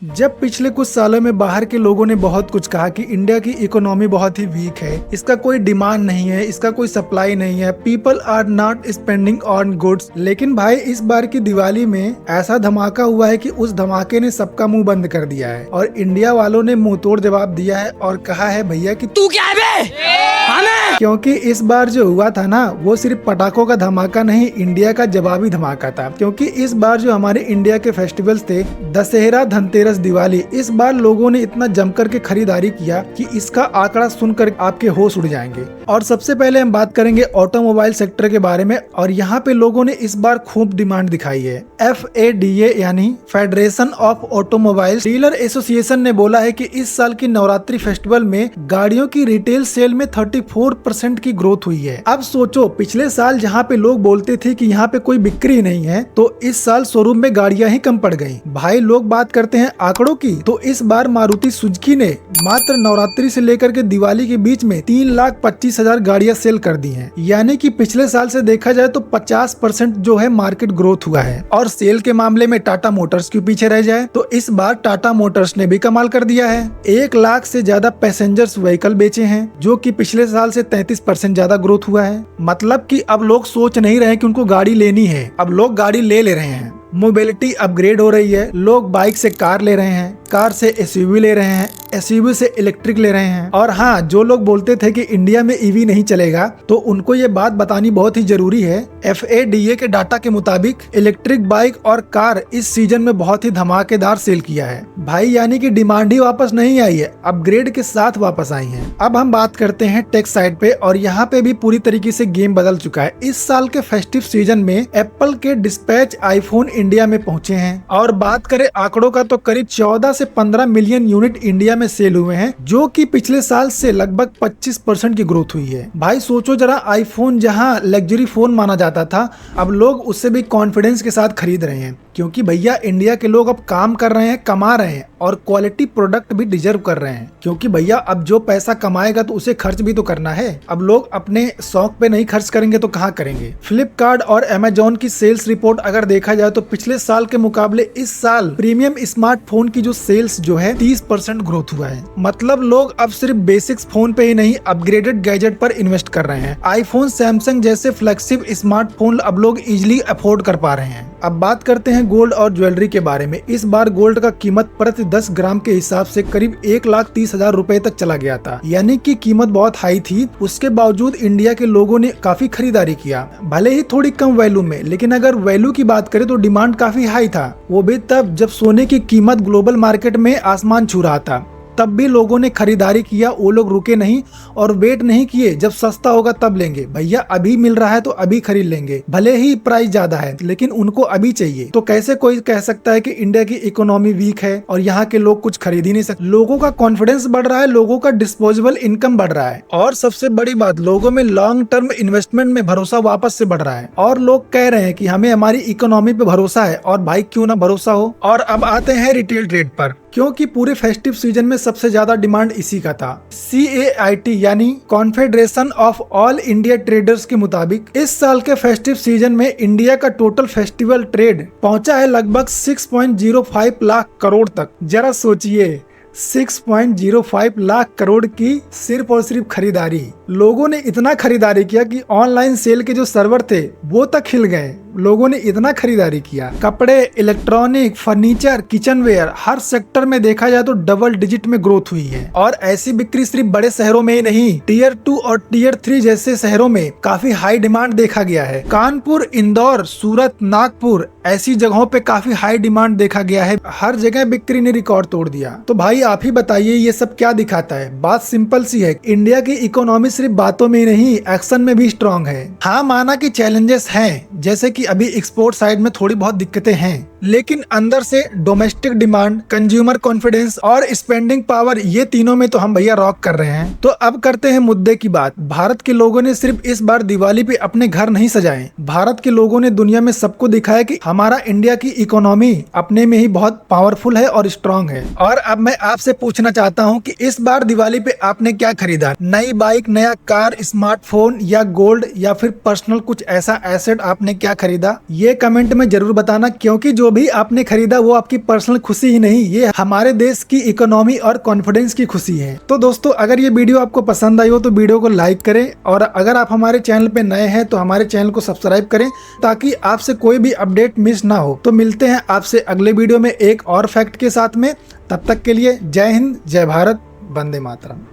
जब पिछले कुछ सालों में बाहर के लोगों ने बहुत कुछ कहा कि इंडिया की इकोनॉमी बहुत ही वीक है, इसका कोई डिमांड नहीं है, इसका कोई सप्लाई नहीं है, people are not spending on goods, लेकिन भाई इस बार की दिवाली में ऐसा धमाका हुआ है कि उस धमाके ने सबका मुंह बंद कर दिया है और इंडिया वालों ने मुंह तोड़ जवाब दिया है और कहा है भैया कि तू क्या है बे? क्योंकि इस बार जो हुआ था ना वो सिर्फ पटाखों का धमाका नहीं, इंडिया का जवाबी धमाका था। क्योंकि इस बार जो हमारे इंडिया के फेस्टिवल्स थे, दशहरा, धनतेरस, दिवाली, इस बार लोगों ने इतना जमकर के खरीदारी किया कि इसका आंकड़ा सुनकर आपके होश उड़ जाएंगे। और सबसे पहले हम बात करेंगे ऑटोमोबाइल सेक्टर के बारे में और यहाँ पे लोगों ने इस बार खूब डिमांड दिखाई है। FADA यानी federation of automobile dealer association ने बोला है कि इस साल की नवरात्रि फेस्टिवल में गाड़ियों की रिटेल सेल में 34% की ग्रोथ हुई है। अब सोचो, पिछले साल जहाँ पे लोग बोलते थे कि यहाँ पे कोई बिक्री नहीं है, तो इस साल शोरूम में गाड़ियां ही कम पड़ गयी। भाई लोग बात करते हैं आंकड़ों की, तो इस बार मारुति सुजुकी ने मात्र नवरात्रि से लेकर के दिवाली के बीच में 3,25,000 गाड़ियां सेल कर दी हैं। यानी कि पिछले साल से देखा जाए तो 50% जो है मार्केट ग्रोथ हुआ है। और सेल के मामले में टाटा मोटर्स क्यों पीछे रह जाए, तो इस बार टाटा मोटर्स ने भी कमाल कर दिया है। 1 लाख से ज्यादा पैसेंजर्स व्हीकल बेचे हैं, जो कि पिछले साल से 33% ज्यादा ग्रोथ हुआ है। मतलब कि अब लोग सोच नहीं रहे कि उनको गाड़ी लेनी है, अब लोग गाड़ी ले रहे हैं। मोबिलिटी अपग्रेड हो रही है, लोग बाइक से कार ले रहे हैं, कार से SUV ले रहे हैं, SUV से इलेक्ट्रिक ले रहे हैं। और हाँ, जो लोग बोलते थे कि इंडिया में EV नहीं चलेगा, तो उनको ये बात बतानी बहुत ही जरूरी है। FADA के डाटा के मुताबिक इलेक्ट्रिक बाइक और कार इस सीजन में बहुत ही धमाकेदार सेल किया है भाई। यानी कि डिमांड ही वापस नहीं आई है, अपग्रेड के साथ वापस आई है। अब हम बात करते हैं टेक साइड पे, और यहाँ पे भी पूरी तरीके से गेम बदल चुका है। इस साल के फेस्टिव सीजन में एप्पल के डिस्पैच आईफोन इंडिया में पहुंचे हैं, और बात करें आंकड़ों का तो करीब 14 से 15 मिलियन यूनिट इंडिया में सेल हुए हैं, जो कि पिछले साल से लगभग 25% की ग्रोथ हुई है। भाई सोचो जरा, आईफोन जहां लग्जरी फोन माना जाता था, अब लोग उससे भी कॉन्फिडेंस के साथ खरीद रहे हैं, क्योंकि भैया इंडिया के लोग अब काम कर रहे हैं, कमा रहे हैं और क्वालिटी प्रोडक्ट भी डिजर्व कर रहे हैं। क्योंकि भैया अब जो पैसा कमाएगा तो उसे खर्च भी तो करना है। अब लोग अपने शौक पे नहीं खर्च करेंगे तो कहाँ करेंगे। फ्लिपकार्ट और अमेजोन की सेल्स रिपोर्ट अगर देखा जाए तो पिछले साल के मुकाबले इस साल प्रीमियम स्मार्टफोन की जो सेल्स जो है 30% ग्रोथ हुआ है। मतलब लोग अब सिर्फ बेसिक्स फोन पे ही नहीं, अपग्रेडेड गैजेट पर इन्वेस्ट कर रहे हैं। आईफोन, सैमसंग जैसे फ्लैगशिप स्मार्टफोन अब लोग इजिली अफोर्ड कर पा रहे हैं। अब बात करते हैं गोल्ड और ज्वेलरी के बारे में। इस बार गोल्ड का कीमत प्रति 10 ग्राम के हिसाब से करीब 1,30,000 रुपए तक चला गया था, यानी कि कीमत बहुत हाई थी। उसके बावजूद इंडिया के लोगों ने काफी खरीदारी किया, भले ही थोड़ी कम वैल्यू में, लेकिन अगर वैल्यू की बात करें तो डिमांड काफी हाई था। वो भी तब जब सोने की कीमत ग्लोबल मार्केट में आसमान छू रहा था, तब भी लोगों ने खरीदारी किया। वो लोग रुके नहीं और वेट नहीं किए जब सस्ता होगा तब लेंगे। भैया अभी मिल रहा है तो अभी खरीद लेंगे, भले ही प्राइस ज्यादा है लेकिन उनको अभी चाहिए। तो कैसे कोई कह सकता है कि इंडिया की इकोनॉमी वीक है और यहाँ के लोग कुछ खरीद ही नहीं सकते। लोगों का कॉन्फिडेंस बढ़ रहा है, लोगों का डिस्पोजेबल इनकम बढ़ रहा है, और सबसे बड़ी बात, लोगों में लॉन्ग टर्म इन्वेस्टमेंट में भरोसा वापस से बढ़ रहा है। और लोग कह रहे हैं कि हमें हमारी इकोनॉमी पे भरोसा है, और भाई क्यों ना भरोसा हो। और अब आते हैं रिटेल ट्रेड पर, क्योंकि पूरे फेस्टिव सीजन में सबसे ज्यादा डिमांड इसी का था। CAIT यानी confederation of all India traders के मुताबिक इस साल के फेस्टिव सीजन में इंडिया का टोटल फेस्टिवल ट्रेड पहुंचा है लगभग 6.05 लाख करोड़ तक। जरा सोचिए, 6.05 लाख करोड़ की सिर्फ और सिर्फ खरीदारी। लोगों ने इतना खरीदारी किया कि ऑनलाइन सेल के जो सर्वर थे वो तक हिल गए। लोगों ने इतना खरीदारी किया। कपड़े, इलेक्ट्रॉनिक, फर्नीचर, किचनवेयर, हर सेक्टर में देखा जाए तो डबल डिजिट में ग्रोथ हुई है। और ऐसी बिक्री सिर्फ बड़े शहरों में ही नहीं, Tier 2 और Tier 3 जैसे शहरों में काफी हाई डिमांड देखा गया है। कानपुर, इंदौर, सूरत, नागपुर ऐसी जगहों पे काफी हाई डिमांड देखा गया है। हर जगह बिक्री ने रिकॉर्ड तोड़ दिया। तो भाई आप ही बताइए ये सब क्या दिखाता है। बात सिंपल सी है, इंडिया की इकोनॉमी सिर्फ बातों में नहीं, एक्शन में भी स्ट्रांग है। हाँ, माना कि चैलेंजेस हैं, जैसे कि अभी एक्सपोर्ट साइड में थोड़ी बहुत दिक्कतें हैं, लेकिन अंदर से डोमेस्टिक डिमांड, कंज्यूमर कॉन्फिडेंस और स्पेंडिंग पावर, ये तीनों में तो हम भैया रॉक कर रहे हैं। तो अब करते हैं मुद्दे की बात। भारत के लोगों ने सिर्फ इस बार दिवाली पे अपने घर नहीं सजाए, भारत के लोगों ने दुनिया में सबको दिखाया कि हमारा इंडिया की इकोनॉमी अपने में ही बहुत पावरफुल है और स्ट्रांग है। और अब मैं आपसे पूछना चाहता हूँ कि इस बार दिवाली पे आपने क्या खरीदा? नई बाइक, नया कार, स्मार्टफोन या गोल्ड, या फिर पर्सनल कुछ ऐसा एसेट आपने क्या खरीदा? खरीदा, ये कमेंट में जरूर बताना, क्योंकि जो भी आपने खरीदा वो आपकी पर्सनल खुशी ही नहीं, ये हमारे देश की इकोनॉमी और कॉन्फिडेंस की खुशी है। तो दोस्तों, अगर ये वीडियो आपको पसंद आई हो तो वीडियो को लाइक करें, और अगर आप हमारे चैनल पे नए हैं तो हमारे चैनल को सब्सक्राइब करें, ताकि आपसे कोई भी अपडेट मिस ना हो। तो मिलते हैं आपसे अगले वीडियो में एक और फैक्ट के साथ में। तब तक के लिए जय हिंद, जय भारत, वंदे मातरम।